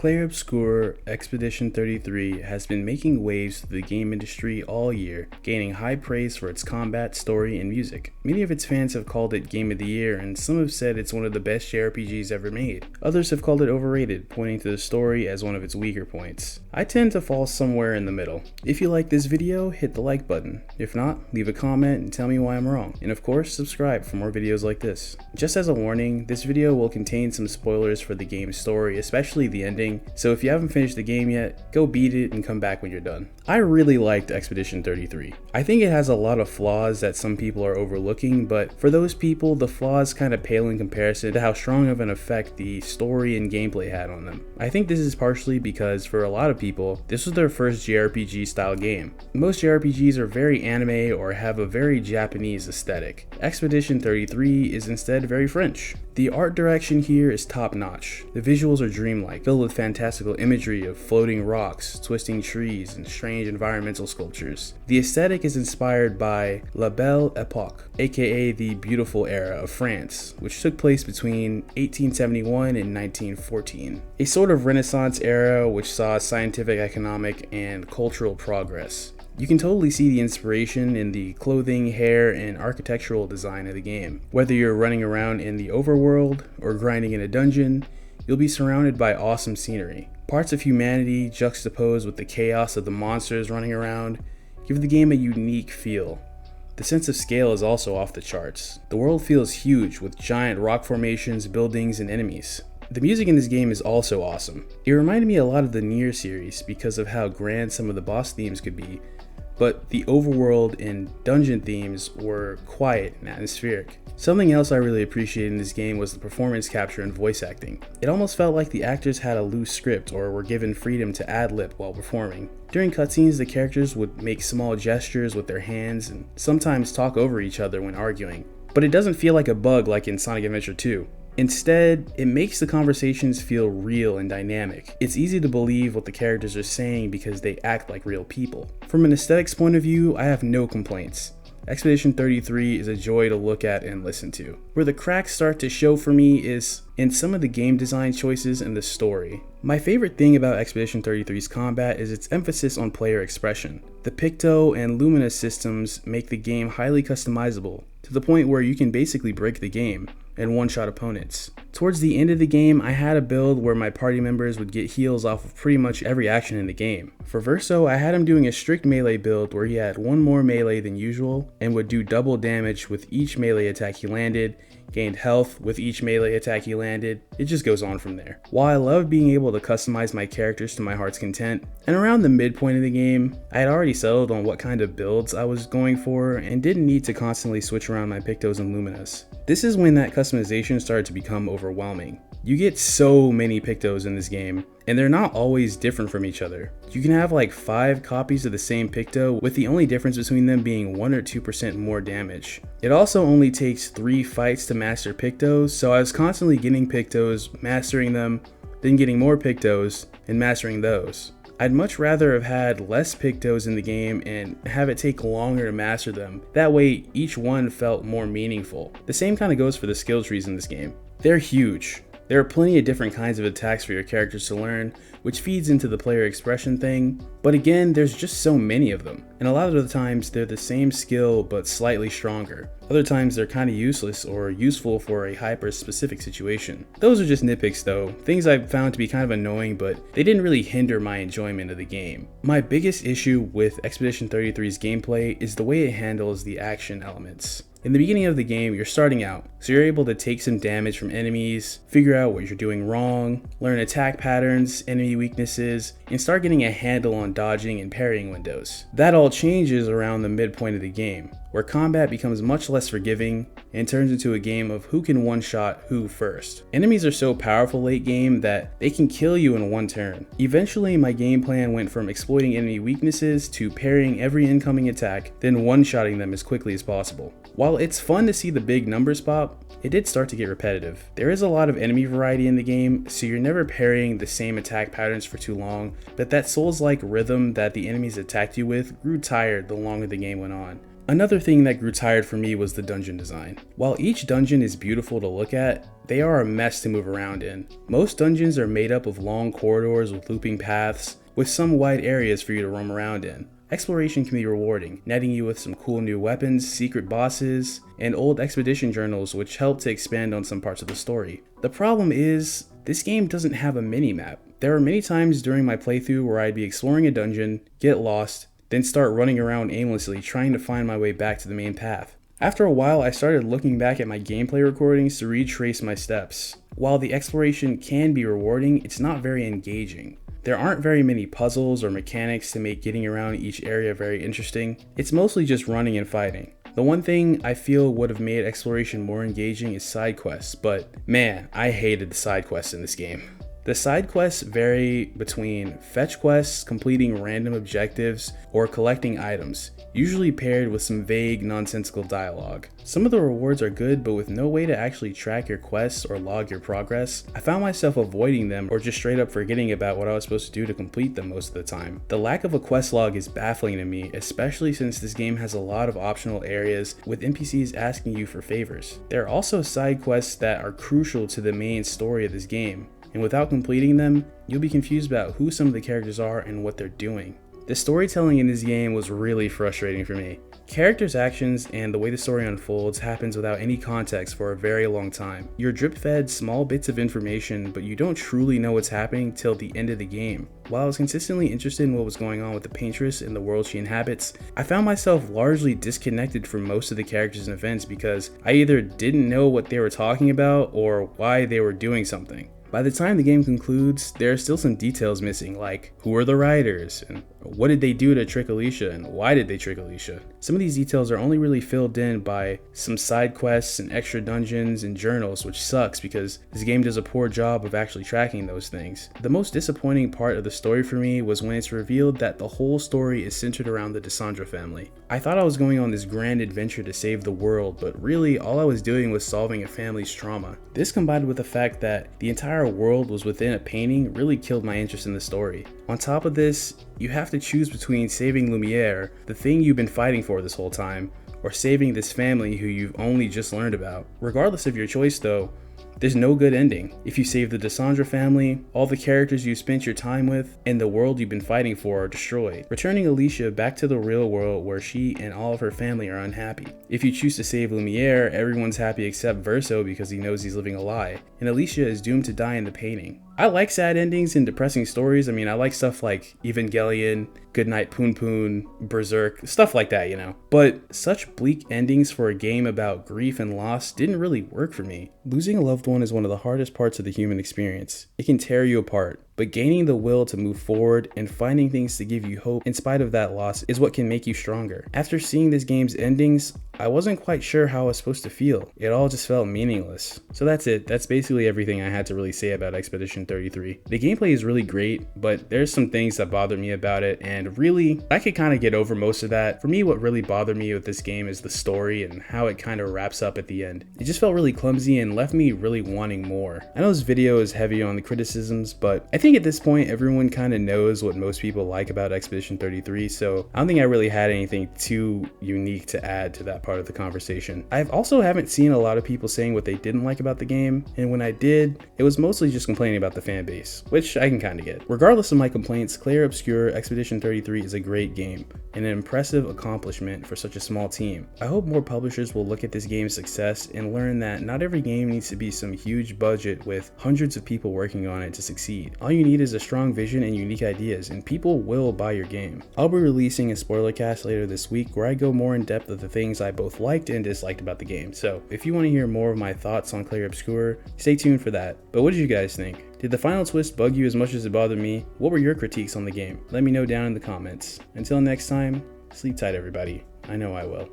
Clair Obscur Expedition 33 has been making waves through the game industry all year, gaining high praise for its combat, story, and music. Many of its fans have called it Game of the Year, and some have said it's one of the best JRPGs ever made. Others have called it overrated, pointing to the story as one of its weaker points. I tend to fall somewhere in the middle. If you like this video, hit the like button. If not, leave a comment and tell me why I'm wrong. And of course, subscribe for more videos like this. Just as a warning, this video will contain some spoilers for the game's story, especially the ending, so if you haven't finished the game yet, go beat it and come back when you're done. I really liked Expedition 33. I think it has a lot of flaws that some people are overlooking, but for those people, the flaws kind of pale in comparison to how strong of an effect the story and gameplay had on them. I think this is partially because for a lot of people, this was their first JRPG style game. Most JRPGs are very anime or have a very Japanese aesthetic. Expedition 33 is instead very French. The art direction here is top notch. The visuals are dreamlike, filled with fantastical imagery of floating rocks, twisting trees, and strange environmental sculptures. The aesthetic is inspired by La Belle Époque, aka the Beautiful Era of France, which took place between 1871 and 1914. A sort of Renaissance era which saw scientific, economic, and cultural progress. You can totally see the inspiration in the clothing, hair, and architectural design of the game. Whether you're running around in the overworld or grinding in a dungeon, you'll be surrounded by awesome scenery. Parts of humanity juxtaposed with the chaos of the monsters running around give the game a unique feel. The sense of scale is also off the charts. The world feels huge with giant rock formations, buildings, and enemies. The music in this game is also awesome. It reminded me a lot of the Nier series because of how grand some of the boss themes could be, but the overworld and dungeon themes were quiet and atmospheric. Something else I really appreciated in this game was the performance capture and voice acting. It almost felt like the actors had a loose script or were given freedom to ad-lib while performing. During cutscenes, the characters would make small gestures with their hands and sometimes talk over each other when arguing. But it doesn't feel like a bug like in Sonic Adventure 2. Instead, it makes the conversations feel real and dynamic. It's easy to believe what the characters are saying because they act like real people. From an aesthetics point of view, I have no complaints. Expedition 33 is a joy to look at and listen to. Where the cracks start to show for me is in some of the game design choices and the story. My favorite thing about Expedition 33's combat is its emphasis on player expression. The Picto and Lumina systems make the game highly customizable, to the point where you can basically break the game and one-shot opponents. Towards the end of the game, I had a build where my party members would get heals off of pretty much every action in the game. For Verso, I had him doing a strict melee build where he had one more melee than usual and would do double damage with each melee attack he landed, gained health with each melee attack he landed. It just goes on from there. While I loved being able to customize my characters to my heart's content, and around the midpoint of the game, I had already settled on what kind of builds I was going for and didn't need to constantly switch around my Pictos and Luminas. This is when that customization started to become overwhelming. You get so many Pictos in this game, and they're not always different from each other. You can have like 5 copies of the same Picto, with the only difference between them being 1 or 2% more damage. It also only takes 3 fights to master Pictos, so I was constantly getting Pictos, mastering them, then getting more Pictos, and mastering those. I'd much rather have had less Pictos in the game and have it take longer to master them. That way, each one felt more meaningful. The same kind of goes for the skill trees in this game. They're huge. There are plenty of different kinds of attacks for your characters to learn, which feeds into the player expression thing, but again, there's just so many of them, and a lot of the times they're the same skill but slightly stronger. Other times they're kind of useless or useful for a hyper-specific situation. Those are just nitpicks though, things I've found to be kind of annoying, but they didn't really hinder my enjoyment of the game. My biggest issue with Expedition 33's gameplay is the way it handles the action elements. In the beginning of the game, you're starting out, so you're able to take some damage from enemies, figure out what you're doing wrong, learn attack patterns, enemy weaknesses, and start getting a handle on dodging and parrying windows. That all changes around the midpoint of the game, where combat becomes much less forgiving and turns into a game of who can one-shot who first. Enemies are so powerful late game that they can kill you in one turn. Eventually, my game plan went from exploiting enemy weaknesses to parrying every incoming attack, then one-shotting them as quickly as possible. While it's fun to see the big numbers pop, it did start to get repetitive. There is a lot of enemy variety in the game, so you're never parrying the same attack patterns for too long, but that Souls-like rhythm that the enemies attacked you with grew tired the longer the game went on. Another thing that grew tired for me was the dungeon design. While each dungeon is beautiful to look at, they are a mess to move around in. Most dungeons are made up of long corridors with looping paths, with some wide areas for you to roam around in. Exploration can be rewarding, netting you with some cool new weapons, secret bosses, and old expedition journals which help to expand on some parts of the story. The problem is, this game doesn't have a mini-map. There are many times during my playthrough where I'd be exploring a dungeon, get lost, then start running around aimlessly trying to find my way back to the main path. After a while, I started looking back at my gameplay recordings to retrace my steps. While the exploration can be rewarding, it's not very engaging. There aren't very many puzzles or mechanics to make getting around each area very interesting. It's mostly just running and fighting. The one thing I feel would have made exploration more engaging is side quests, but man, I hated the side quests in this game. The side quests vary between fetch quests, completing random objectives, or collecting items, usually paired with some vague, nonsensical dialogue. Some of the rewards are good, but with no way to actually track your quests or log your progress, I found myself avoiding them or just straight up forgetting about what I was supposed to do to complete them most of the time. The lack of a quest log is baffling to me, especially since this game has a lot of optional areas with NPCs asking you for favors. There are also side quests that are crucial to the main story of this game, and without completing them, you'll be confused about who some of the characters are and what they're doing. The storytelling in this game was really frustrating for me. Characters' actions and the way the story unfolds happens without any context for a very long time. You're drip-fed small bits of information, but you don't truly know what's happening till the end of the game. While I was consistently interested in what was going on with the paintress and the world she inhabits, I found myself largely disconnected from most of the characters and events because I either didn't know what they were talking about or why they were doing something. By the time the game concludes, there are still some details missing, like who are the writers, and what did they do to trick Alicia, and why did they trick Alicia? Some of these details are only really filled in by some side quests and extra dungeons and journals, which sucks because this game does a poor job of actually tracking those things. The most disappointing part of the story for me was when it's revealed that the whole story is centered around the Desandra family. I thought I was going on this grand adventure to save the world, but really all I was doing was solving a family's trauma. This combined with the fact that the entire world was within a painting really killed my interest in the story. On top of this, you have to choose between saving Lumiere, the thing you've been fighting for this whole time, or saving this family who you've only just learned about. Regardless of your choice though, there's no good ending. If you save the Desandra family, all the characters you spent your time with, and the world you've been fighting for are destroyed, returning Alicia back to the real world where she and all of her family are unhappy. If you choose to save Lumiere, everyone's happy except Verso because he knows he's living a lie, and Alicia is doomed to die in the painting. I like sad endings and depressing stories. I mean, I like stuff like Evangelion, Goodnight Poon Poon, Berserk, stuff like that, you know. But such bleak endings for a game about grief and loss didn't really work for me. Losing a loved one is one of the hardest parts of the human experience. It can tear you apart. But gaining the will to move forward and finding things to give you hope in spite of that loss is what can make you stronger. After seeing this game's endings, I wasn't quite sure how I was supposed to feel. It all just felt meaningless. So that's it. That's basically everything I had to really say about Expedition 33. The gameplay is really great, but there's some things that bother me about it, and really, I could kind of get over most of that. For me, what really bothered me with this game is the story and how it kind of wraps up at the end. It just felt really clumsy and left me really wanting more. I know this video is heavy on the criticisms, but I think at this point, everyone kind of knows what most people like about Expedition 33, so I don't think I really had anything too unique to add to that part of the conversation. I also haven't seen a lot of people saying what they didn't like about the game, and when I did, it was mostly just complaining about the fan base, which I can kind of get. Regardless of my complaints, Clair Obscur Expedition 33 is a great game, and an impressive accomplishment for such a small team. I hope more publishers will look at this game's success and learn that not every game needs to be some huge budget with hundreds of people working on it to succeed. All you need is a strong vision and unique ideas, and people will buy your game. I'll be releasing a spoiler cast later this week where I go more in depth of the things I both liked and disliked about the game, so if you want to hear more of my thoughts on Clair Obscur, stay tuned for that. But what did you guys think? Did the final twist bug you as much as it bothered me? What were your critiques on the game? Let me know down in the comments. Until next time, sleep tight everybody. I know I will.